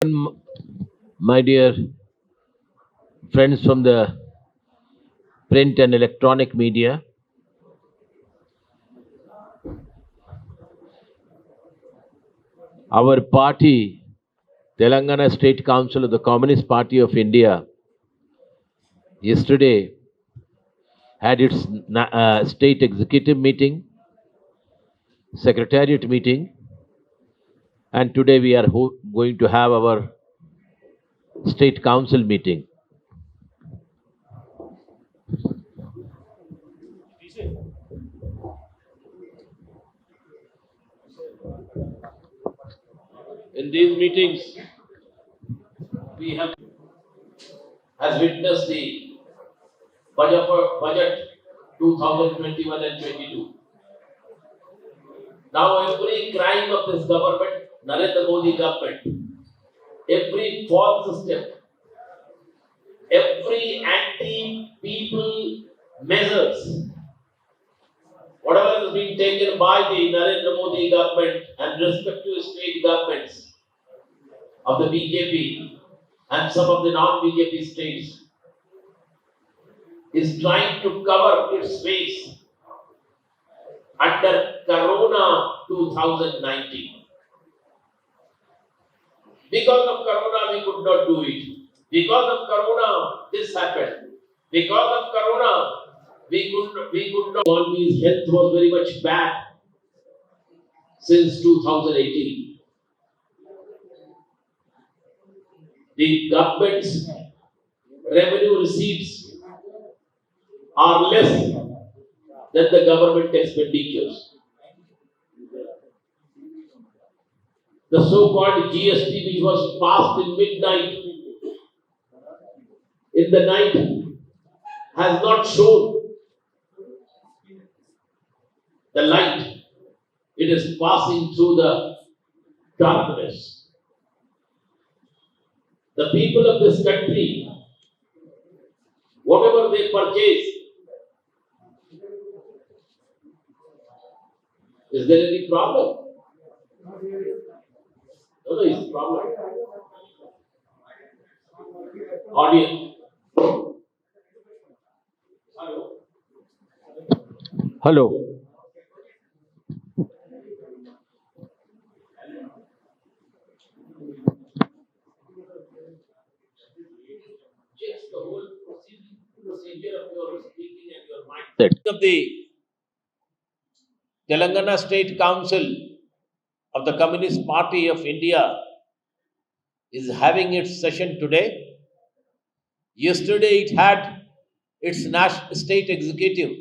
My dear friends from the print and electronic media, our party, Telangana State Council of the Communist Party of India, yesterday had its state executive meeting, secretariat meeting, and today we are going to have our state council meeting. In these meetings, we have has witnessed the budget 2021 and 22. Now every crime of this government, Narendra Modi government, every false step, every anti-people measures, whatever is being taken by the Narendra Modi government and respective state governments of the BJP and some of the non-BJP states, is trying to cover its face under Corona 2019. Because of Corona, we could not do it. Because of Corona, this happened. Because of Corona, we could not. Economy's health was very much bad since 2018. The government's revenue receipts are less than the government expenditures. The so-called GST, which was passed in midnight, in the night, has not shown the light. It is passing through the darkness. The people of this country, whatever they purchase, is there any problem? No, there is a problem. Audience. Hello. Just the whole procedure of your speaking and your mindset. Of the Telangana State Council of the Communist Party of India is having its session today. Yesterday it had its state executive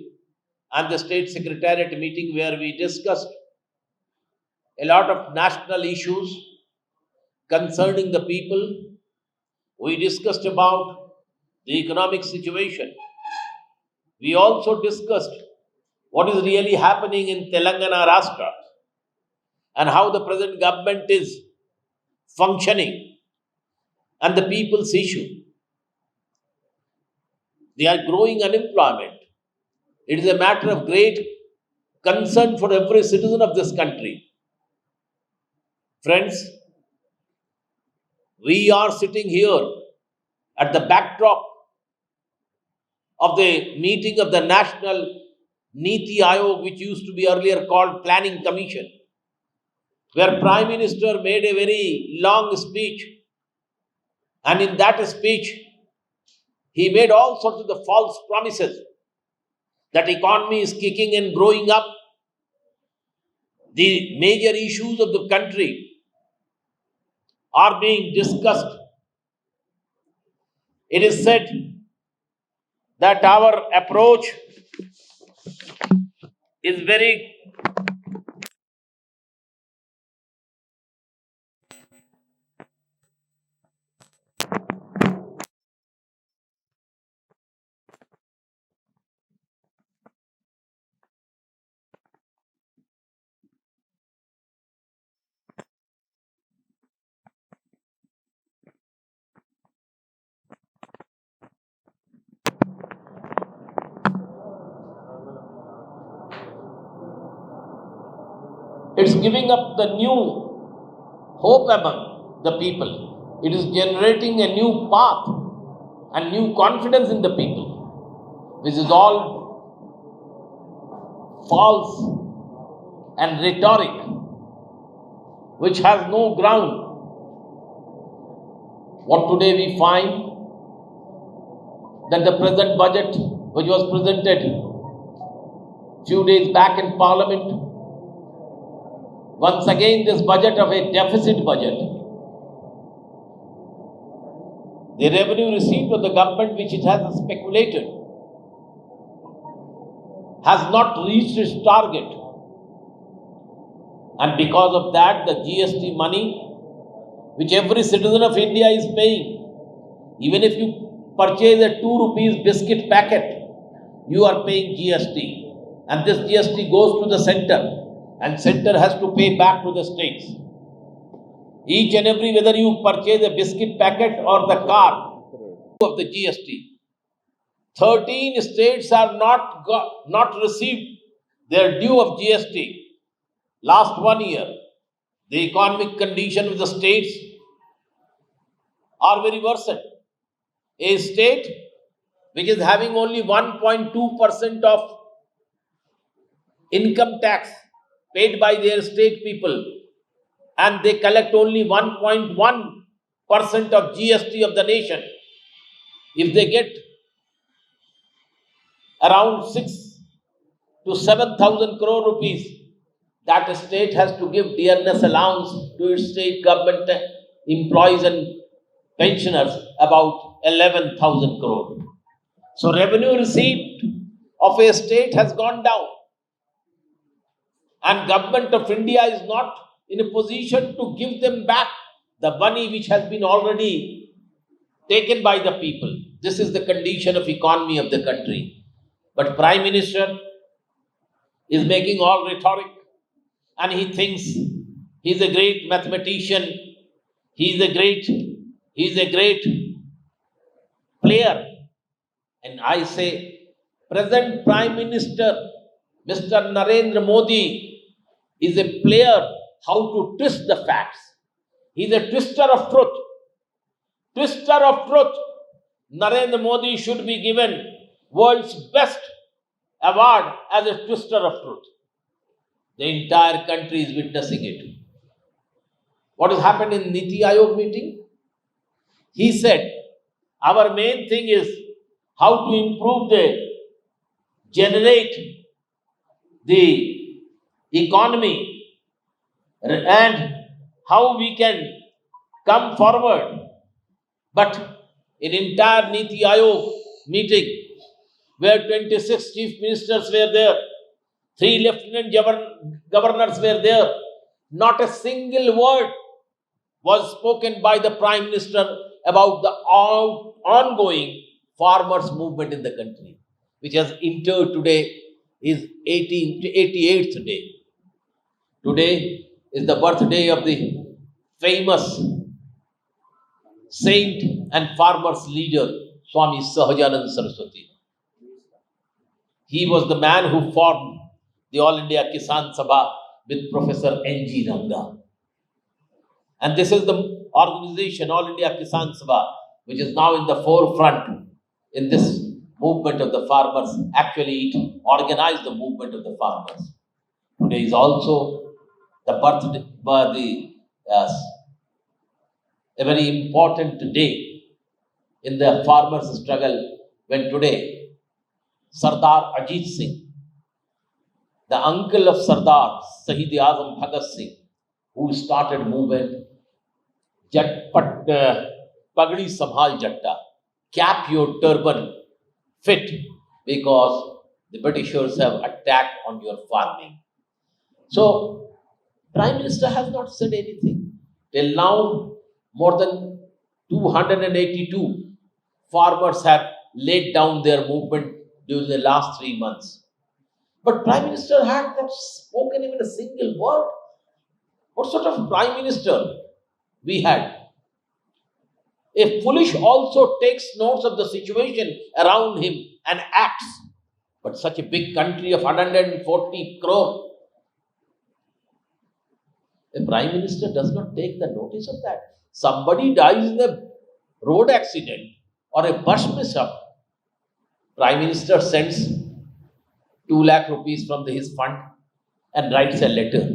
and the state secretariat meeting where we discussed a lot of national issues concerning the people. We discussed about the economic situation. We also discussed what is really happening in Telangana Rashtra and how the present government is functioning and the people's issue. They are growing unemployment. It is a matter of great concern for every citizen of this country. Friends, we are sitting here at the backdrop of the meeting of the National Niti Ayog, which used to be earlier called Planning Commission, where Prime Minister made a very long speech, and in that speech, he made all sorts of the false promises that economy is kicking and growing up. The major issues of the country are being discussed. It is said that our approach is very it's giving up the new hope among the people. It is generating a new path and new confidence in the people, which is all false and rhetoric, which has no ground. What today we find that the present budget, which was presented few days back in Parliament, once again this budget of a deficit budget. The revenue received of the government, which it has speculated, has not reached its target. And because of that, the GST money, which every citizen of India is paying, even if you purchase a 2 rupees biscuit packet, you are paying GST. And this GST goes to the center, and center has to pay back to the states. Each and every, whether you purchase a biscuit packet or the car of the GST, 13 states are not received their due of GST. Last 1 year, the economic condition of the states are very worsened. A state which is having only 1.2% of income tax paid by their state people, and they collect only 1.1% of GST of the nation. If they get around 6 to 7,000 crore rupees, that state has to give dearness allowance to its state government employees and pensioners, about 11,000 crore. So revenue received of a state has gone down, and government of India is not in a position to give them back the money which has been already taken by the people. This is the condition of economy of the country. But Prime Minister is making all rhetoric, and he thinks he's a great mathematician, he's a great player. And I say, present Prime Minister, Mr. Narendra Modi, is a player how to twist the facts. He's a twister of truth. Twister of truth. Narendra Modi should be given world's best award as a twister of truth. The entire country is witnessing it. What has happened in Niti Aayog meeting? He said, our main thing is how to improve generate the economy and how we can come forward. But in entire Niti Aayog meeting, where 26 chief ministers were there, 3 lieutenant governors were there, not a single word was spoken by the Prime Minister about the ongoing farmers' movement in the country, which has entered today is 88th day. Today is the birthday of the famous saint and farmers leader, Swami Sahajanand Saraswati. He was the man who formed the All India Kisan Sabha with Professor N.G. Ranga. And this is the organization, All India Kisan Sabha, which is now in the forefront in this movement of the farmers. Actually, it organized the movement of the farmers. Today is also the birthday, a very important day in the farmers' struggle, when today Sardar Ajit Singh, the uncle of Sardar Shahid-e-Azam Bhagat Singh, who started movement, Pagdi Sambhal Jatta, cap your turban fit, because the Britishers have attacked on your farming. So, Prime Minister has not said anything. Till now, more than 282 farmers have laid down their movement during the last 3 months. But Prime Minister had not spoken even a single word. What sort of Prime Minister we had? A foolish also takes notes of the situation around him and acts. But such a big country of 140 crore, a Prime Minister does not take the notice of that. Somebody dies in a road accident or a bus mishap, Prime Minister sends 2 lakh rupees from his fund and writes a letter.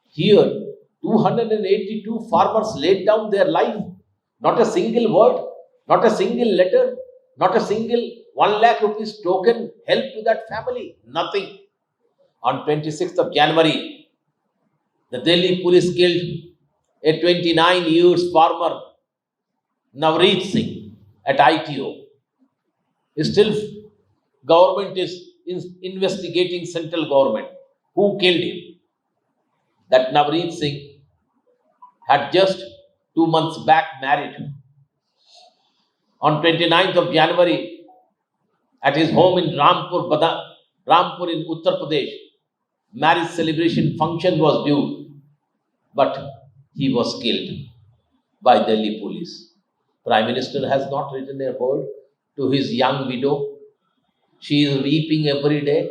Here, 282 farmers laid down their life. Not a single word, not a single letter, not a single 1 lakh rupees token help to that family. Nothing. On 26th of January, the Delhi police killed a 29 years farmer, Navreet Singh, at ITO. Still, government is investigating central government who killed him. That Navreet Singh had just 2 months back married. On 29th of January, at his home in Rampur in Uttar Pradesh, marriage celebration function was due, but he was killed by Delhi police. Prime Minister has not written a word to his young widow. She is weeping every day.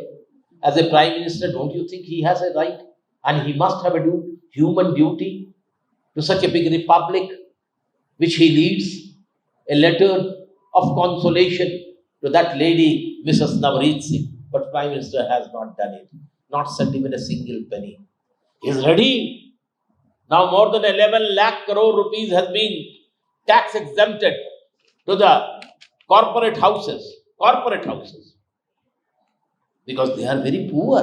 As a Prime Minister, don't you think he has a right and he must have a human duty to such a big republic which he leads? A letter of consolation to that lady, Mrs. Navreet Singh. But Prime Minister has not done it, not sent even a single penny. He is ready. Now more than 11 lakh crore rupees has been tax exempted to the corporate houses, because they are very poor.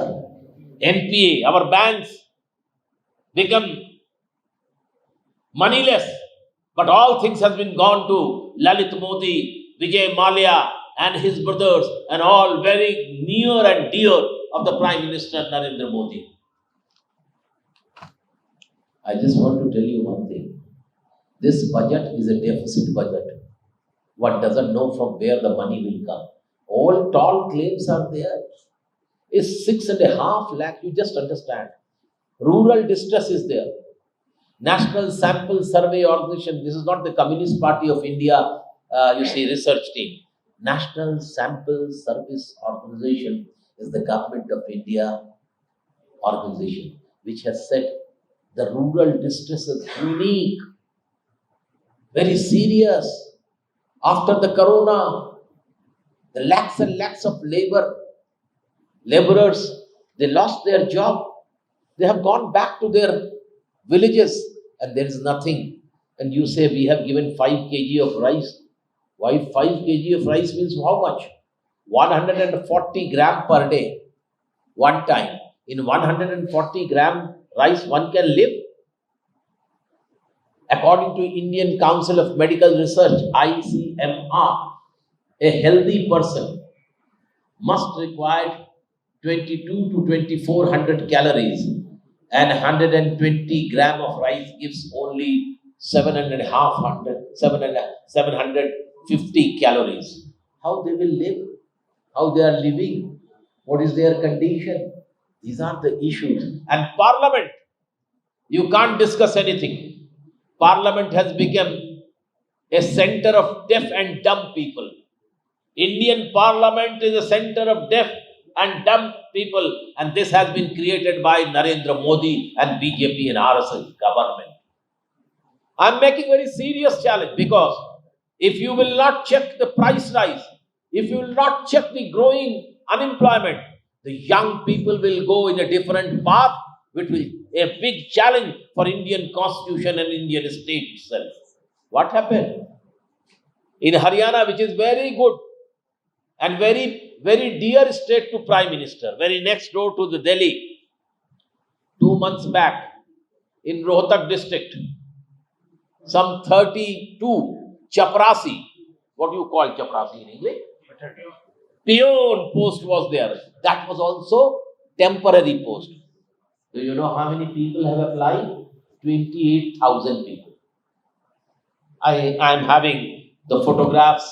NPA, our banks become moneyless, but all things has been gone to Lalit Modi, Vijay Mallya and his brothers, and all very near and dear of the Prime Minister Narendra Modi. I just want to tell you one thing. This budget is a deficit budget. One doesn't know from where the money will come. All tall claims are there. It's 6.5 lakh, you just understand. Rural distress is there. National Sample Survey Organization, this is not the Communist Party of India, research team. National Sample Service Organization is the Government of India organization, which has said the rural distress is unique, very serious. After the corona, the lakhs and lakhs of laborers, they lost their job. They have gone back to their villages and there is nothing. And you say we have given 5 kg of rice. Why 5 kg of rice means how much? 140 gram per day. One time. In 140 gram rice, one can live. According to Indian Council of Medical Research, ICMR, a healthy person must require 22 to 2400 calories, and 120 gram of rice gives only 750 calories. How they will live? How they are living? What is their condition? These are the issues. And Parliament, you can't discuss anything. Parliament has become a center of deaf and dumb people. Indian Parliament is a center of deaf and dumb people, and this has been created by Narendra Modi and BJP and RSS government. I am making very serious challenge, because if you will not check the price rise, if you will not check the growing unemployment, the young people will go in a different path, which will be a big challenge for Indian constitution and Indian state itself. What happened? In Haryana, which is very good and very, very dear state to Prime Minister, very next door to the Delhi, 2 months back, in Rohtak district, some 32 chaprasi, what do you call chaprasi in English? Peon post was there. That was also temporary post. Do you know how many people have applied? 28,000 people. I am having the photographs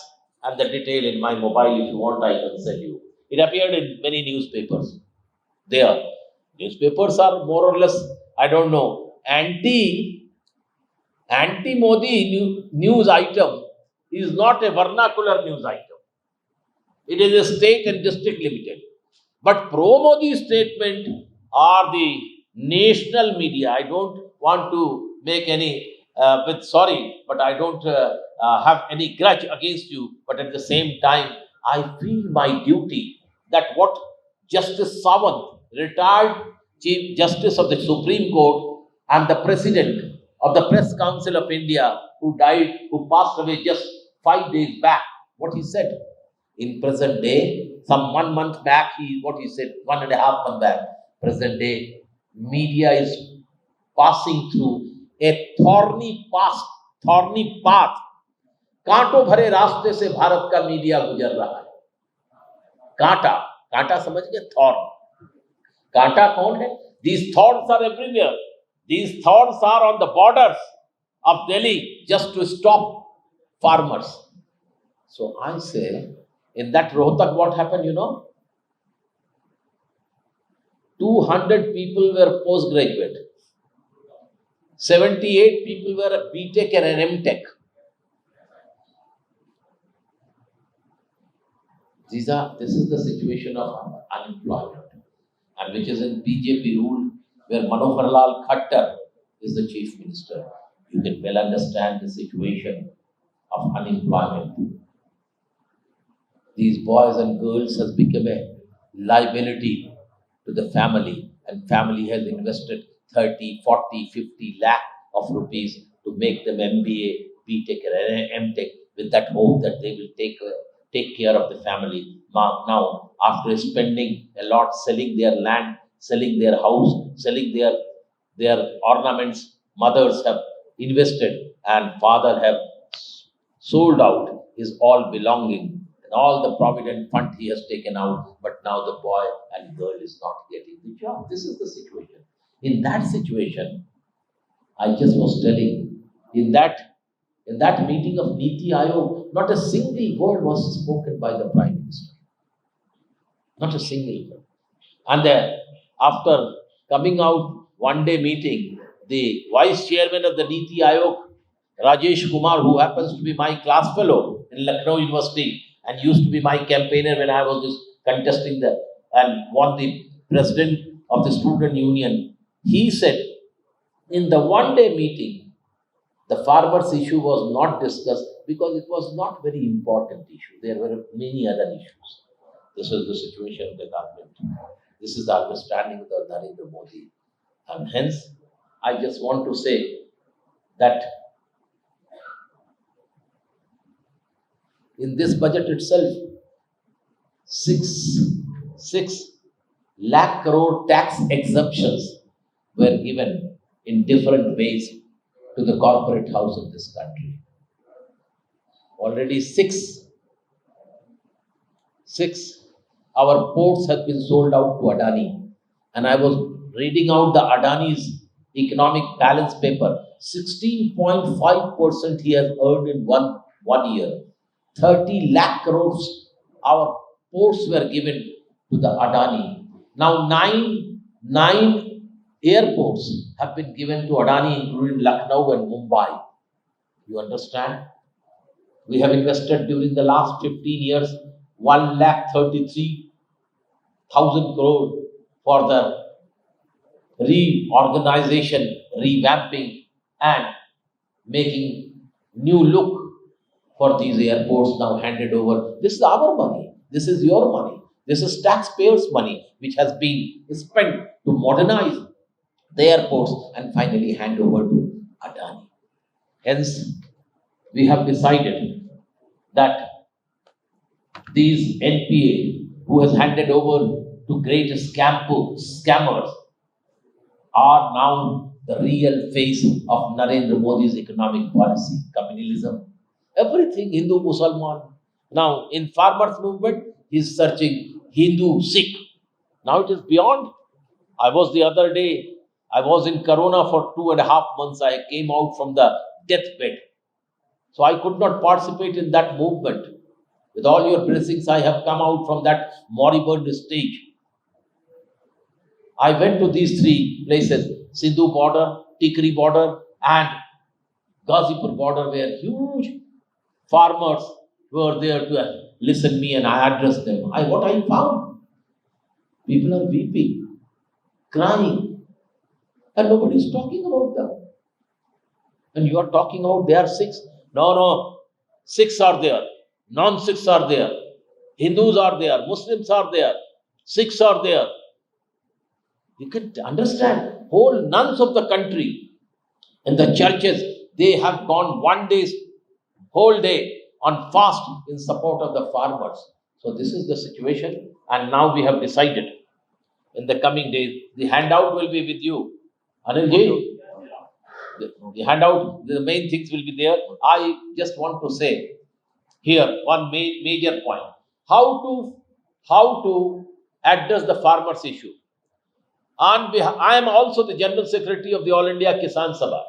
and the detail in my mobile. If you want, I can send you. It appeared in many newspapers. There. Newspapers are more or less, I don't know, anti-Modi news item is not a vernacular news item. It is a state and district limited. But pro-Modi statement are the national media. I don't want to make any with sorry, but I don't have any grudge against you. But at the same time, I feel my duty that what Justice Sawant, retired Chief Justice of the Supreme Court, and the President of the Press Council of India, who died, who passed away just 5 days back, what he said in present day, some 1 month back, what he said, 1.5 months back, present day, media is passing through a thorny path, कांटों भरे रास्ते से भारत का media गुजर रहा है. कांटा, कांटा समझ गए, थॉर्न. कांटा कौन है? These thorns are everywhere. These thorns are on the borders of Delhi just to stop farmers. So I say, in that Rohtak, what happened, 200 people were postgraduate. 78 people were a BTech and an MTech. This is the situation of unemployment, and which is in BJP rule, where Manohar Lal Khattar is the chief minister. You can well understand the situation of unemployment. These boys and girls has become a liability to the family, and family has invested 30, 40, 50 lakh of rupees to make them MBA, BTech and MTech with that hope that they will take care of the family. Now, after spending a lot, selling their land, selling their house, selling their ornaments, mothers have invested and father have sold out his all belonging and all the provident fund he has taken out, but now the boy and girl is not getting the job. This is the situation. In that situation, I just was telling, in that meeting of Niti Aayog, not a single word was spoken by the Prime Minister. Not a single word. And after coming out one day meeting, the Vice Chairman of the Niti Aayog, Rajesh Kumar, who happens to be my class fellow in Lucknow University and used to be my campaigner when I was just contesting and won the president of the student union, he said, in the one-day meeting, the farmers' issue was not discussed because it was not very important issue. There were many other issues. This is the situation of the government. This is the understanding of the Narendra Modi. And hence, I just want to say that in this budget itself, 6 lakh crore tax exemptions were given in different ways to the corporate house of this country. Already six our ports have been sold out to Adani. And I was reading out the Adani's economic balance paper. 16.5% he has earned in one year. 30 lakh crores our ports were given to the Adani. Now nine airports have been given to Adani, including Lucknow and Mumbai. You understand? We have invested during the last 15 years 1,33,000 crore for the reorganization, revamping, and making new look for these airports now handed over. This is our money. This is your money. This is taxpayers' money which has been spent to modernize the airports and finally hand over to Adani. Hence, we have decided that these NPA, who has handed over to great scammers, are now the real face of Narendra Modi's economic policy, communalism, everything, Hindu, Muslim. Now, in farmers' movement, he is searching Hindu, Sikh. Now it is beyond. I was the other day, I was in Corona for 2.5 months. I came out from the deathbed. So I could not participate in that movement. With all your blessings, I have come out from that moribund stage. I went to these 3 places, Sindhu border, Tikri border, and Ghazipur border, where huge farmers were there to listen me, and I addressed them. What I found? People are weeping, crying, and nobody is talking about them. And you are talking about there are six. No, no. Sikhs are there. Non-Sikhs are there. Hindus are there. Muslims are there. Sikhs are there. You can understand. Whole nuns of the country and the churches, they have gone one day, whole day on fast in support of the farmers. So this is the situation, and now we have decided in the coming days. The handout will be with you. Anilji, the handout, the main things will be there. I just want to say here one major point: how to address the farmers issue. I am also the General Secretary of the All India Kisan Sabha,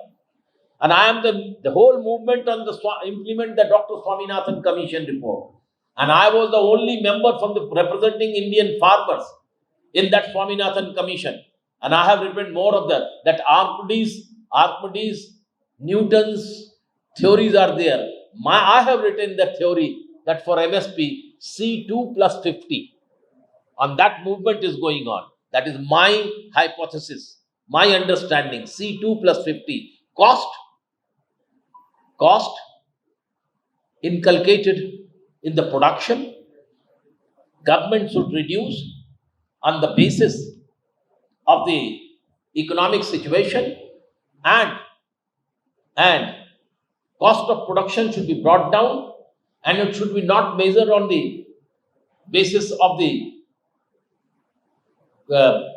and I am the whole movement on the implement the Dr. Swaminathan Commission report, and I was the only member from the representing Indian farmers in that Swaminathan Commission, and I have written more of that Archimedes, Newton's theories are there. I have written that theory that for MSP C2 plus 50, on that movement is going on. That is my hypothesis, my understanding. C2 plus 50 cost inculcated in the production. Government should reduce on the basis of the economic situation, and cost of production should be brought down, and it should be not measured on the basis of the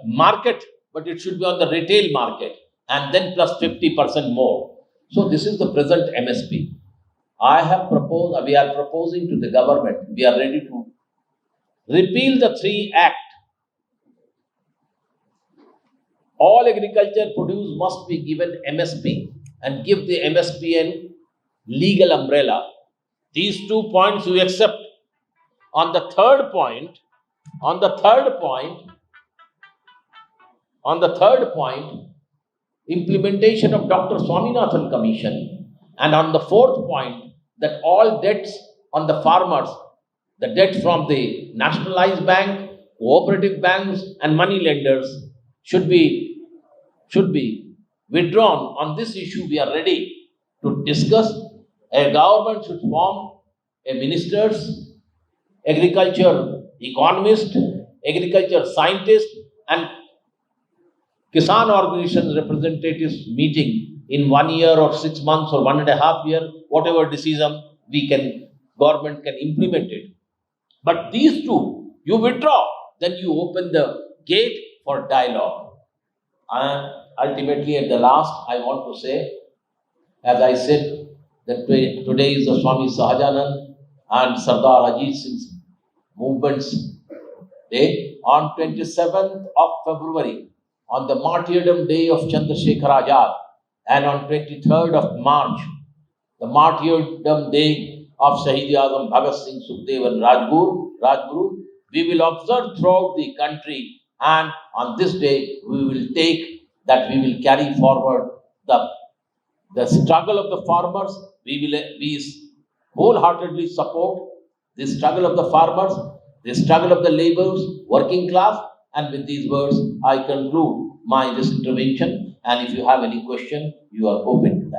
market, but it should be on the retail market, and then plus 50% more. So this is the present MSP. We are proposing to the government, we are ready to repeal the 3 Act. All agriculture produce must be given MSP, and give the MSP an legal umbrella. These 2 points we accept. On the third point, implementation of Dr. Swaminathan Commission, and on the fourth point, that all debts on the farmers, the debt from the nationalized bank, cooperative banks, and money lenders should be withdrawn. On this issue, we are ready to discuss. A government should form a ministers, agriculture economist, agriculture scientist, and Kisan organizations representatives meeting in 1 year or 6 months or 1.5 years, whatever decision government can implement it. But these two, you withdraw, then you open the gate for dialogue. And ultimately, at the last, I want to say, as I said, that today is the Swami Sahajanand and Sardar Ajit Singh's movement's day. On 27th of February, on the martyrdom day of Chandrasekhar Azad, and on 23rd of March, the martyrdom day of Shahid Azam Bhagat Singh, Sukhdev and Rajguru, we will observe throughout the country, and on this day we will carry forward the struggle of the farmers. We wholeheartedly support the struggle of the farmers, the struggle of the laborers, working class. And with these words, I conclude my this intervention. And if you have any question, you are open to that.